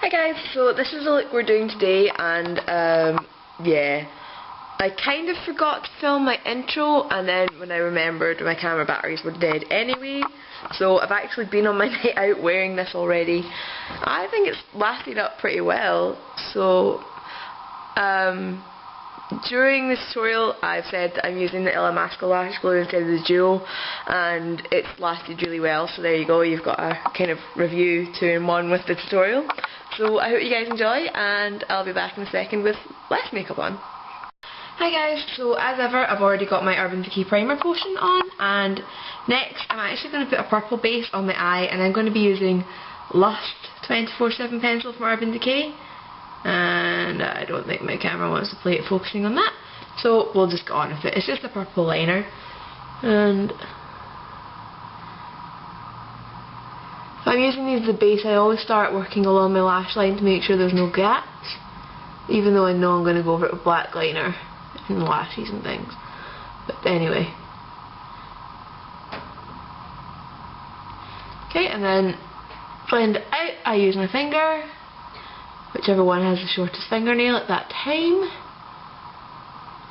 Hi guys, so this is the look we're doing today, and yeah, I kind of forgot to film my intro, and then when I remembered my camera batteries were dead anyway, so I've actually been on my night out wearing this already. I think it's lasted up pretty well. So during this tutorial I've said that I'm using the Illamasqua lash glue instead of the duo, and it's lasted really well, so there you go, you've got a kind of review 2-in-1 with the tutorial. So I hope you guys enjoy, and I'll be back in a second with less makeup on. Hi guys, so as ever I've already got my Urban Decay primer potion on, and next I'm actually going to put a purple base on my eye, and I'm going to be using Lust 24/7 pencil from Urban Decay, and I don't think my camera wants to play it focusing on that, so we'll just go on with it. It's just a purple liner, and if I'm using these as the base, I always start working along my lash line to make sure there's no gaps, even though I know I'm going to go over it with black liner and lashes and things. But anyway. Okay, and then blend it out. I use my finger, whichever one has the shortest fingernail at that time.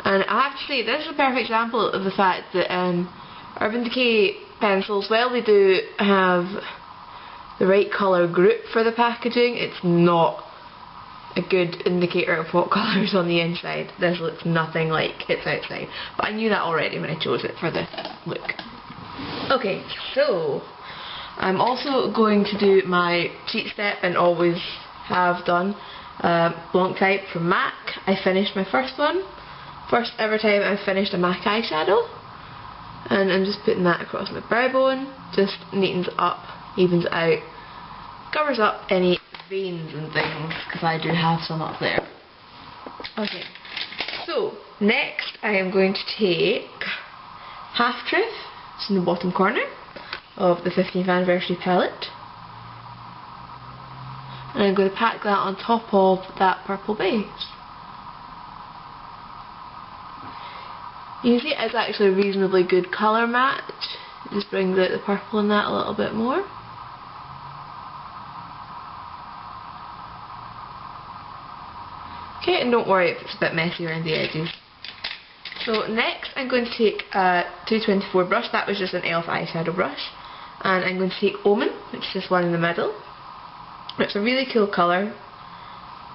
And I have to say, this is a perfect example of the fact that Urban Decay pencils, while they do have the right colour group for the packaging, it's not a good indicator of what colour is on the inside. This looks nothing like it's outside, but I knew that already when I chose it for the look. Okay, so I'm also going to do my cheat step, and always have done, Blanc Type from MAC. I finished my first one, first ever time I've finished a MAC eyeshadow, and I'm just putting that across my brow bone. Just neatens it up, evens it out, covers up any veins and things, because I do have some up there. Okay, so next I am going to take Half Truth, it's in the bottom corner of the 15th anniversary palette, and I'm going to pack that on top of that purple base. You can see it's actually a reasonably good colour match. It just brings out the purple in that a little bit more. Okay, and don't worry if it's a bit messy around the edges. So next I'm going to take a 224 brush. That was just an e.l.f. eyeshadow brush, and I'm going to take Omen, which is this one in the middle. It's a really cool colour,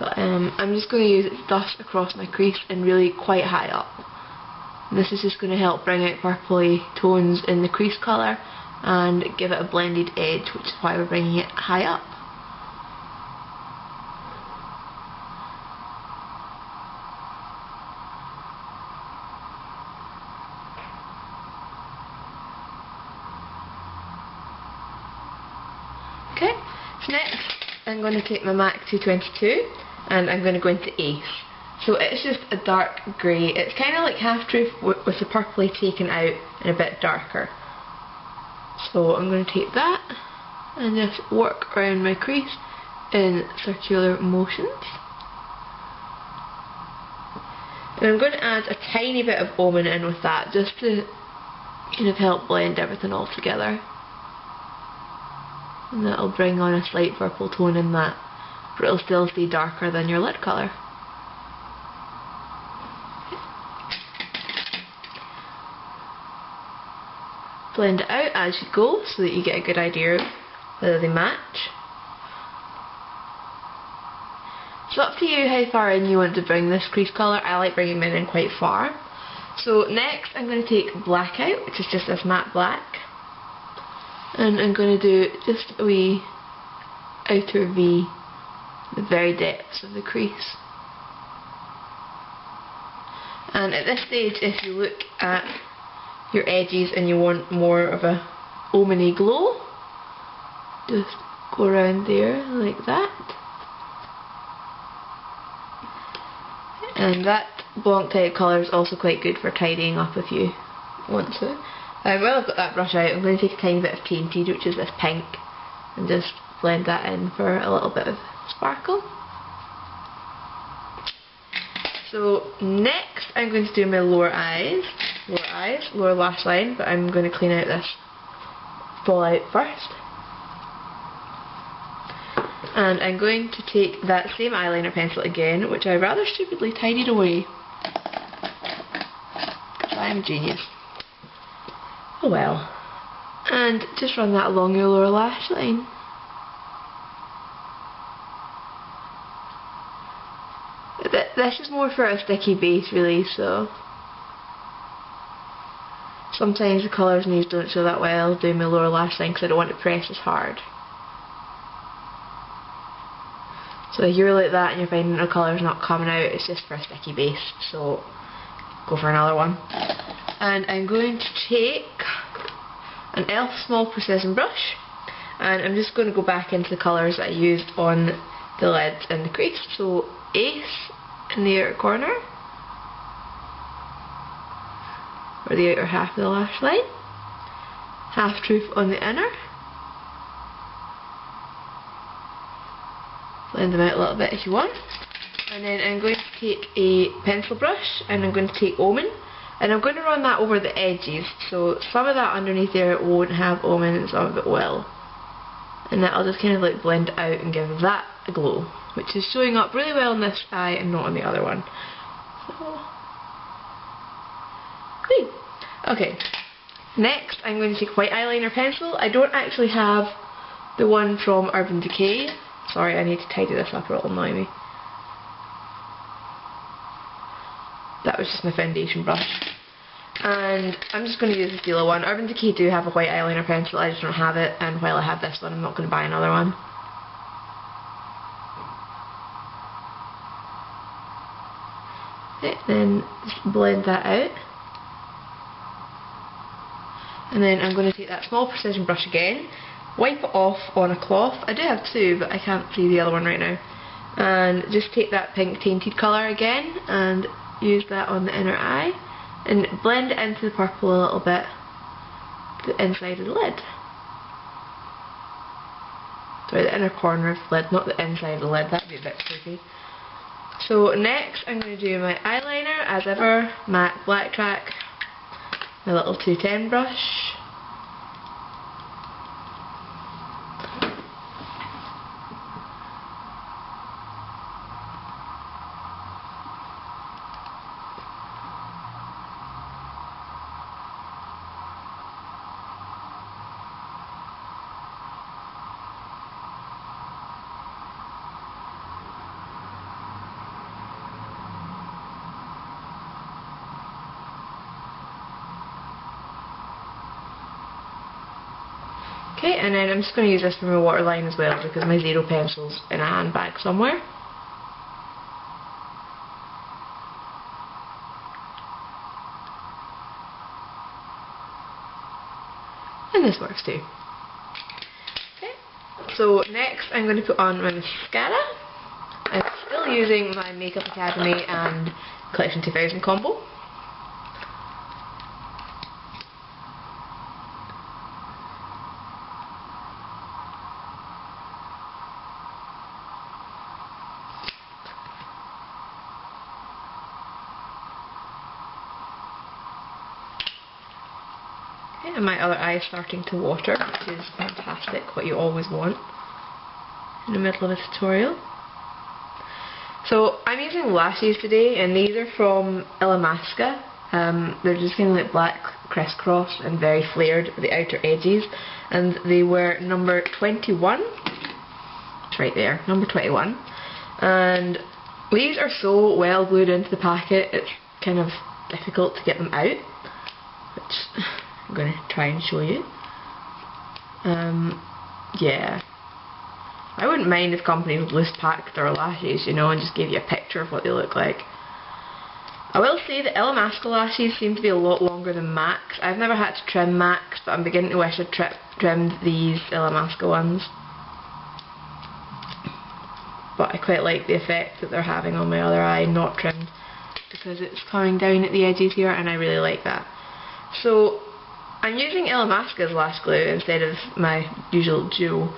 but I'm just going to use it to dust across my crease and really quite high up. And this is just going to help bring out purpley tones in the crease colour and give it a blended edge, which is why we're bringing it high up. Okay, so next I'm going to take my MAC 222 and I'm going to go into Ace. So it's just a dark grey. It's kind of like Half Truth with the purpley taken out and a bit darker. So I'm going to take that and just work around my crease in circular motions. And I'm going to add a tiny bit of Omen in with that, just to kind of help blend everything all together. And that'll bring on a slight purple tone in that, but it'll still stay darker than your lid colour. Blend it out as you go so that you get a good idea of whether they match. It's up to you how far in you want to bring this crease colour. I like bringing mine in quite far. So next I'm going to take Blackout, which is just this matte black, and I'm going to do just a wee outer V, the very depths of the crease. And at this stage, if you look at your edges and you want more of a omany glow, just go around there like that. And that Blanc Type colour is also quite good for tidying up if you want to. While I've got that brush out, I'm going to take a tiny bit of Painted, which is this pink, and just blend that in for a little bit of sparkle. So next I'm going to do my lower lash line, but I'm going to clean out this fallout first. And I'm going to take that same eyeliner pencil again, which I rather stupidly tidied away. I'm a genius. Oh well. And just run that along your lower lash line. This is more for a sticky base really, so sometimes the colours and these don't show that well doing my lower lash line because I don't want to press as hard. So if you're like that and you're finding the colours not coming out, it's just for a sticky base, so go for another one. And I'm going to take an e.l.f. small precision brush, and I'm just going to go back into the colours that I used on the lid and the crease. So Ace in the outer corner, or the outer half of the lash line, Half Truth on the inner. Blend them out a little bit if you want. And then I'm going to take a pencil brush and I'm going to take Omen, and I'm going to run that over the edges, so some of that underneath there won't have Omen and some of it will, and that'll just kind of like blend out and give that a glow, which is showing up really well on this eye and not on the other one. So, whee. Okay, next I'm going to take white eyeliner pencil. I don't actually have the one from Urban Decay. Sorry, I need to tidy this up or it'll annoy me. That was just my foundation brush. And I'm just going to use the Stila one. Urban Decay do have a white eyeliner pencil, I just don't have it, and while I have this one I'm not going to buy another one. Okay, then just blend that out. And then I'm going to take that small precision brush again, wipe it off on a cloth. I do have two, but I can't see the other one right now. And just take that pink tainted colour again and use that on the inner eye and blend it into the purple a little bit, the inside of the lid. Sorry, the inner corner of the lid, not the inside of the lid, that'd be a bit creepy. So next I'm going to do my eyeliner, as ever, MAC Black Track, my little 210 brush. Okay, and then I'm just going to use this for my waterline as well because my zero pencil's in a handbag somewhere. And this works too. Okay, so next I'm going to put on my mascara. I'm still using my Makeup Academy and Collection 2000 combo. And my other eye is starting to water, which is fantastic, what you always want in the middle of a tutorial. So I'm using lashes today, and these are from Illamasqua. They're just kind of like black crisscross and very flared at the outer edges, and they were number 21. It's right there, number 21. And these are so well glued into the packet, it's kind of difficult to get them out, which I'm going to try and show you. Yeah. I wouldn't mind if companies loose packed their lashes, you know, and just gave you a picture of what they look like. I will say that Illamasqua lashes seem to be a lot longer than MAC's. I've never had to trim MAC's, but I'm beginning to wish I'd trimmed these Illamasqua ones. But I quite like the effect that they're having on my other eye, not trimmed, because it's coming down at the edges here, and I really like that. So I'm using Illamasqua's lash glue instead of my usual duo,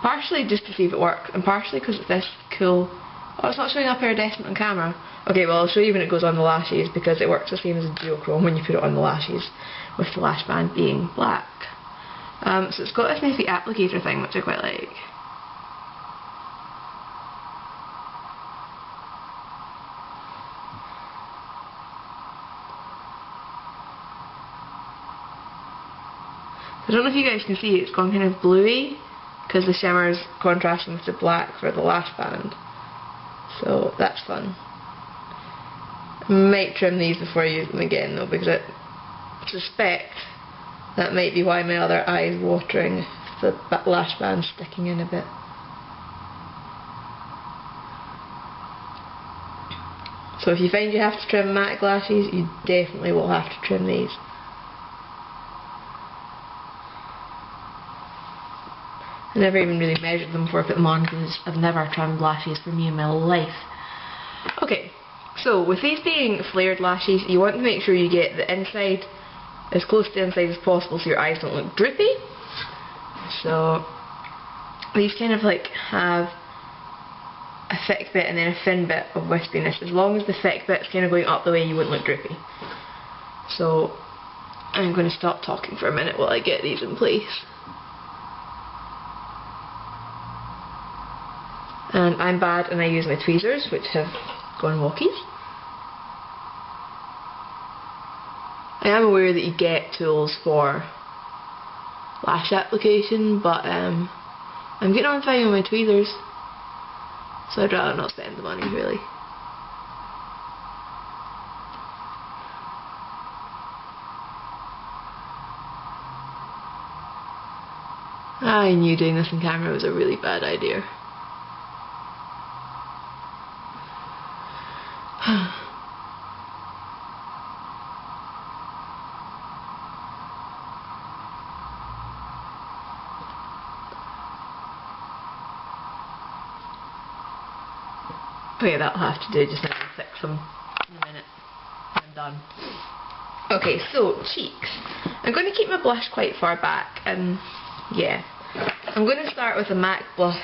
partially just to see if it works, and partially because it's this cool. Oh, it's not showing up iridescent on camera. Okay, well I'll show you when it goes on the lashes, because it works the same as a duochrome when you put it on the lashes, with the lash band being black. So it's got this nifty applicator thing, which I quite like. I don't know if you guys can see, it's gone kind of bluey because the shimmer's contrasting with the black for the lash band. So that's fun. I might trim these before I use them again though, because I suspect that might be why my other eye is watering, the lash band's sticking in a bit. So if you find you have to trim matte lashes, you definitely will have to trim these. I never even really measured them before I put them on because I've never trimmed lashes for me in my life. Okay, so with these being flared lashes, you want to make sure you get the inside as close to the inside as possible so your eyes don't look droopy. So these kind of like have a thick bit and then a thin bit of wispiness. As long as the thick bit's kind of going up the way, you wouldn't look droopy. So I'm going to stop talking for a minute while I get these in place. And I'm bad and I use my tweezers, which have gone wonky. I am aware that you get tools for lash application, but I'm getting on fine with my tweezers, so I'd rather not spend the money really. I knew doing this on camera was a really bad idea. Okay, that'll have to do just now. I'll fix them in a minute. I'm done. Okay, so cheeks. I'm going to keep my blush quite far back. Yeah. I'm going to start with a MAC blush,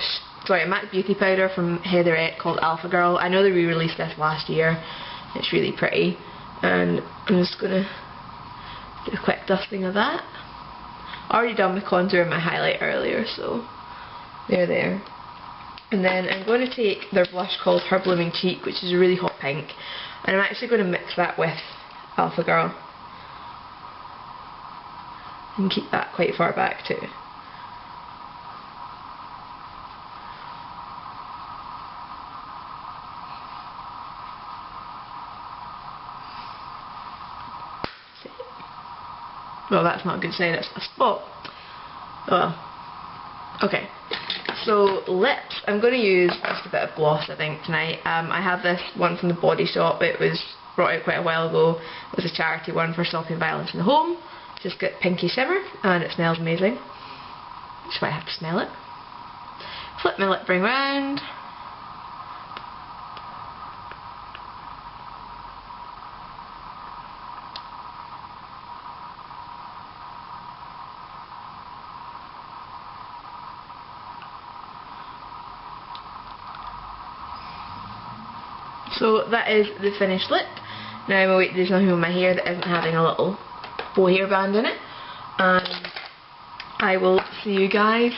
sorry, a MAC beauty powder from Heatherette called Alpha Girl. I know they re-released this last year. It's really pretty. And I'm just going to do a quick dusting of that. I already done my contour and my highlight earlier, so they're there. And then I'm going to take their blush called Her Blooming Cheek, which is a really hot pink, and I'm actually going to mix that with Alpha Girl and keep that quite far back too. Well, that's not a good sign, it's a spot. Oh well. Okay. So lips, I'm going to use just a bit of gloss I think tonight. I have this one from the Body Shop. It was brought out quite a while ago. It was a charity one for stopping violence in the home. It's just got pinky shimmer and it smells amazing. Which is why I have to smell it. Flip my lip ring round. So that is the finished lip. Now I'm away to do something with my hair that isn't having a little bow hairband in it. And I will see you guys